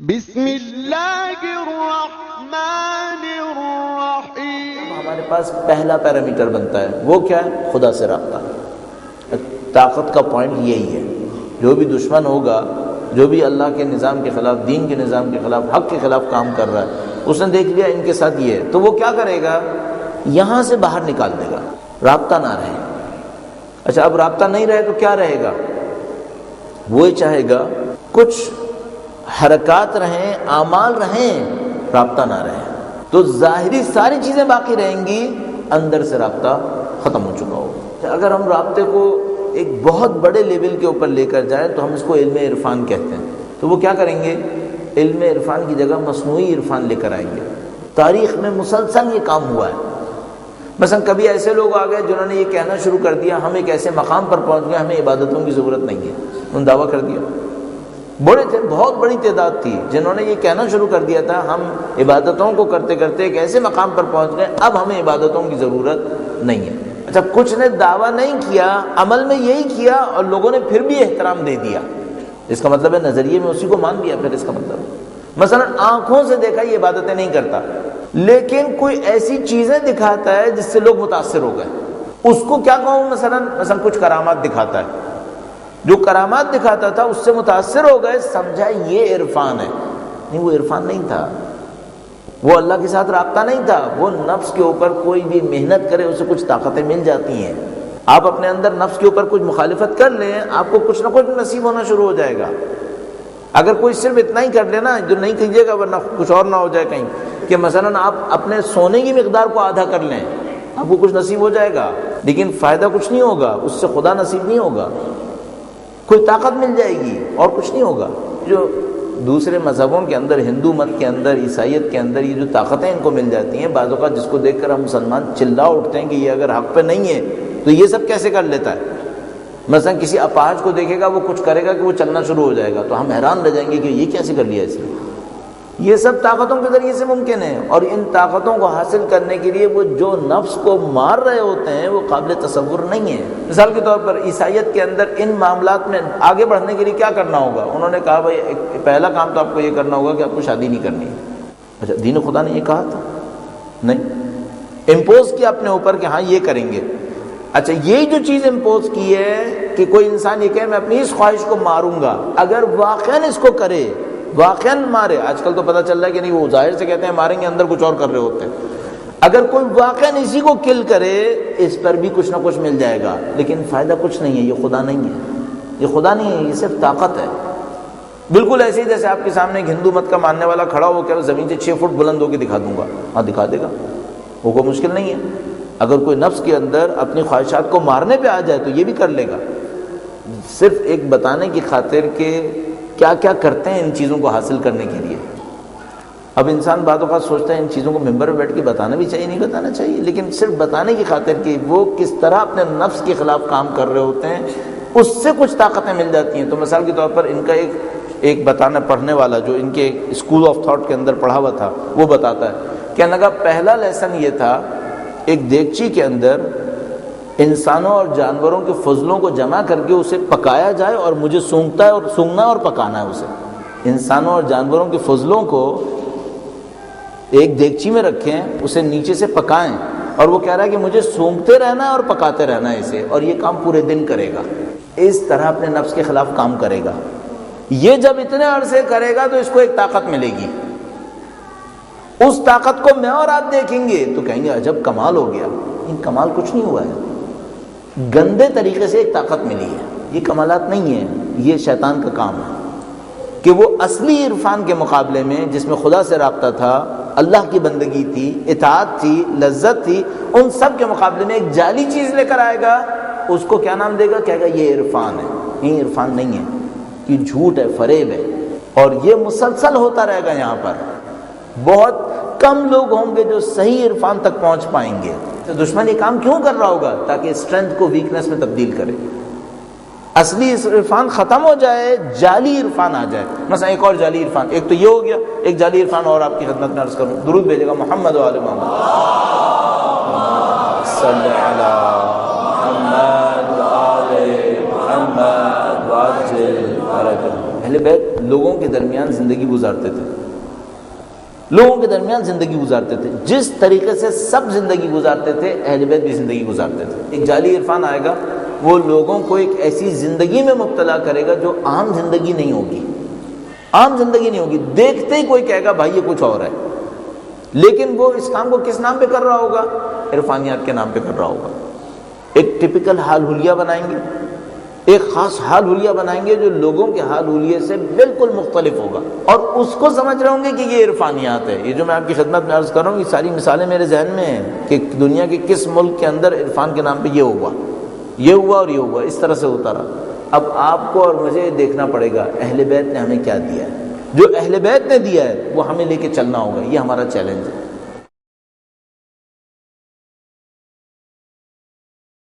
بسم اللہ الرحمن الرحیم۔ ہمارے پاس پہلا پیرامیٹر بنتا ہے، وہ کیا ہے؟ خدا سے رابطہ۔ طاقت کا پوائنٹ یہی ہے، جو بھی دشمن ہوگا، جو بھی اللہ کے نظام کے خلاف، دین کے نظام کے خلاف، حق کے خلاف کام کر رہا ہے، اس نے دیکھ لیا ان کے ساتھ یہ ہے، تو وہ کیا کرے گا؟ یہاں سے باہر نکال دے گا، رابطہ نہ رہے۔ اچھا، اب رابطہ نہیں رہے تو کیا رہے گا؟ وہ چاہے گا کچھ حرکات رہیں، اعمال رہیں، رابطہ نہ رہے، تو ظاہری ساری چیزیں باقی رہیں گی، اندر سے رابطہ ختم ہو چکا ہوگا۔ اگر ہم رابطے کو ایک بہت بڑے لیول کے اوپر لے کر جائیں تو ہم اس کو علم عرفان کہتے ہیں۔ تو وہ کیا کریں گے؟ علم عرفان کی جگہ مصنوعی عرفان لے کر آئیں گے۔ تاریخ میں مسلسل یہ کام ہوا ہے۔ مثلا کبھی ایسے لوگ آ گئے جنہوں نے یہ کہنا شروع کر دیا، ہم ایک ایسے مقام پر پہنچ گئے ہمیں عبادتوں کی ضرورت نہیں ہے، انہوں نے دعویٰ کر دیا۔ بڑے تھے، بہت بڑی تعداد تھی جنہوں نے یہ کہنا شروع کر دیا تھا، ہم عبادتوں کو کرتے کرتے ایک ایسے مقام پر پہنچ گئے اب ہمیں عبادتوں کی ضرورت نہیں ہے۔ اچھا، کچھ نے دعویٰ نہیں کیا، عمل میں یہی کیا اور لوگوں نے پھر بھی احترام دے دیا، اس کا مطلب ہے نظریے میں اسی کو مان لیا۔ پھر اس کا مطلب مثلا آنکھوں سے دیکھا یہ عبادتیں نہیں کرتا، لیکن کوئی ایسی چیزیں دکھاتا ہے جس سے لوگ متاثر ہو گئے، اس کو کیا کہوں؟ مثلا کچھ کرامات دکھاتا ہے، جو کرامات دکھاتا تھا اس سے متاثر ہو گئے، سمجھا یہ عرفان ہے۔ نہیں، وہ عرفان نہیں تھا، وہ اللہ کے ساتھ رابطہ نہیں تھا، وہ نفس کے اوپر کوئی بھی محنت کرے اسے کچھ طاقتیں مل جاتی ہیں۔ آپ اپنے اندر نفس کے اوپر کچھ مخالفت کر لیں، آپ کو کچھ نہ کچھ نصیب ہونا شروع ہو جائے گا۔ اگر کوئی صرف اتنا ہی کر لینا، جو نہیں کیجیے گا ورنہ کچھ اور نہ ہو جائے کہیں کہ مثلا آپ اپنے سونے کی مقدار کو آدھا کر لیں، آپ کو کچھ نصیب ہو جائے گا، لیکن فائدہ کچھ نہیں ہوگا، اس سے خدا نصیب نہیں ہوگا، کوئی طاقت مل جائے گی اور کچھ نہیں ہوگا۔ جو دوسرے مذہبوں کے اندر، ہندو مت کے اندر، عیسائیت کے اندر یہ جو طاقتیں ان کو مل جاتی ہیں، بعض اوقات جس کو دیکھ کر ہم مسلمان چلا اٹھتے ہیں کہ یہ اگر حق پہ نہیں ہے تو یہ سب کیسے کر لیتا ہے۔ مثلا کسی اپاہج کو دیکھے گا، وہ کچھ کرے گا کہ وہ چلنا شروع ہو جائے گا، تو ہم حیران رہ جائیں گے کہ یہ کیسے کر لیا اس نے۔ یہ سب طاقتوں کے ذریعے سے ممکن ہے، اور ان طاقتوں کو حاصل کرنے کے لیے وہ جو نفس کو مار رہے ہوتے ہیں وہ قابل تصور نہیں ہے۔ مثال کے طور پر عیسائیت کے اندر ان معاملات میں آگے بڑھنے کے لیے کیا کرنا ہوگا؟ انہوں نے کہا بھائی پہلا کام تو آپ کو یہ کرنا ہوگا کہ آپ کو شادی نہیں کرنی ہے۔ اچھا، دین خدا نے یہ کہا تھا؟ نہیں، امپوز کیا اپنے اوپر کہ ہاں یہ کریں گے۔ اچھا، یہ جو چیز امپوز کی ہے کہ کوئی انسان یہ کہے میں اپنی اس خواہش کو ماروں گا، اگر واقعاً اس کو کرے، واقعاً مارے، آج کل تو پتہ چل رہا ہے کہ نہیں، وہ ظاہر سے کہتے ہیں ماریں گے، اندر کچھ اور کر رہے ہوتے ہیں۔ اگر کوئی واقعاً اسی کو کل کرے، اس پر بھی کچھ نہ کچھ مل جائے گا، لیکن فائدہ کچھ نہیں ہے، یہ خدا نہیں ہے، یہ خدا نہیں ہے، یہ صرف طاقت ہے۔ بالکل ایسے ہی جیسے آپ کے سامنے ایک ہندو مت کا ماننے والا کھڑا ہو کہ زمین سے 6 فٹ بلند ہو کے دکھا دوں گا، ہاں دکھا دے گا، وہ کوئی مشکل نہیں ہے۔ اگر کوئی نفس کے اندر اپنی خواہشات کو مارنے پہ آ جائے تو یہ بھی کر لے گا، صرف ایک بتانے کی خاطر کہ کیا کیا کرتے ہیں ان چیزوں کو حاصل کرنے کے لیے۔ اب انسان بعض اوقات سوچتا ہے ان چیزوں کو ممبر پہ بیٹھ کے بتانا بھی چاہیے، نہیں بتانا چاہیے، لیکن صرف بتانے کی خاطر کہ وہ کس طرح اپنے نفس کے خلاف کام کر رہے ہوتے ہیں، اس سے کچھ طاقتیں مل جاتی ہیں۔ تو مثال کے طور پر ان کا ایک بتانا پڑھنے والا جو ان کے اسکول آف تھاٹ کے اندر پڑھا ہوا تھا، وہ بتاتا ہے، کہنے لگا پہلا لیسن یہ تھا، ایک دیگچی کے اندر انسانوں اور جانوروں کے فضلوں کو جمع کر کے اسے پکایا جائے، اور مجھے سونگتا ہے اور سونگنا اور پکانا ہے اسے۔ انسانوں اور جانوروں کے فضلوں کو ایک دیگچی میں رکھیں، اسے نیچے سے پکائیں، اور وہ کہہ رہا ہے کہ مجھے سونگتے رہنا ہے اور پکاتے رہنا ہے اسے، اور یہ کام پورے دن کرے گا، اس طرح اپنے نفس کے خلاف کام کرے گا۔ یہ جب اتنے عرصے کرے گا تو اس کو ایک طاقت ملے گی، اس طاقت کو میں اور آپ دیکھیں گے تو کہیں گے عجب کمال ہو گیا۔ ان کمال کچھ نہیں ہوا ہے، گندے طریقے سے ایک طاقت ملی ہے، یہ کمالات نہیں ہیں، یہ شیطان کا کام ہے کہ وہ اصلی عرفان کے مقابلے میں جس میں خدا سے رابطہ تھا، اللہ کی بندگی تھی، اطاعت تھی، لذت تھی، ان سب کے مقابلے میں ایک جعلی چیز لے کر آئے گا، اس کو کیا نام دے گا؟ کہے گا یہ عرفان ہے۔ یہ عرفان نہیں ہے، یہ جھوٹ ہے، فریب ہے، اور یہ مسلسل ہوتا رہے گا۔ یہاں پر بہت کم لوگ ہوں گے جو صحیح عرفان تک پہنچ پائیں گے۔ تو دشمن یہ کام کیوں کر رہا ہوگا؟ تاکہ اسٹرینتھ کو ویکنس میں تبدیل کرے، اصلی عرفان ختم ہو جائے، جعلی عرفان آ جائے۔ مثلا ایک اور جعلی عرفان، ایک تو یہ ہو گیا، ایک جعلی عرفان اور آپ کی خدمت میں عرض کروں، درود بھیجے گا محمد و آل محمد، صلی علی محمد و آل محمد وعجل فرجہ۔ اہل بیت لوگوں کے درمیان زندگی گزارتے تھے، لوگوں کے درمیان زندگی گزارتے تھے، جس طریقے سے سب زندگی گزارتے تھے اہل بیت بھی زندگی گزارتے تھے۔ ایک جعلی عرفان آئے گا، وہ لوگوں کو ایک ایسی زندگی میں مبتلا کرے گا جو عام زندگی نہیں ہوگی، عام زندگی نہیں ہوگی، دیکھتے ہی کوئی کہے گا بھائی یہ کچھ اور ہے، لیکن وہ اس کام کو کس نام پہ کر رہا ہوگا؟ عرفانیات کے نام پہ کر رہا ہوگا۔ ایک ٹپیکل حال حلیہ بنائیں گے، ایک خاص حال حلیہ بنائیں گے جو لوگوں کے حال حلیے سے بالکل مختلف ہوگا، اور اس کو سمجھ رہے ہوں گے کہ یہ عرفانیات ہے۔ یہ جو میں آپ کی خدمت میں عرض کر رہا ہوں، یہ ساری مثالیں میرے ذہن میں ہیں کہ دنیا کے کس ملک کے اندر عرفان کے نام پہ یہ ہوا، یہ ہوا اور یہ ہوا، اس طرح سے ہوتا رہا۔ اب آپ کو اور مجھے دیکھنا پڑے گا اہل بیت نے ہمیں کیا دیا ہے، جو اہل بیت نے دیا ہے وہ ہمیں لے کے چلنا ہوگا، یہ ہمارا چیلنج ہے۔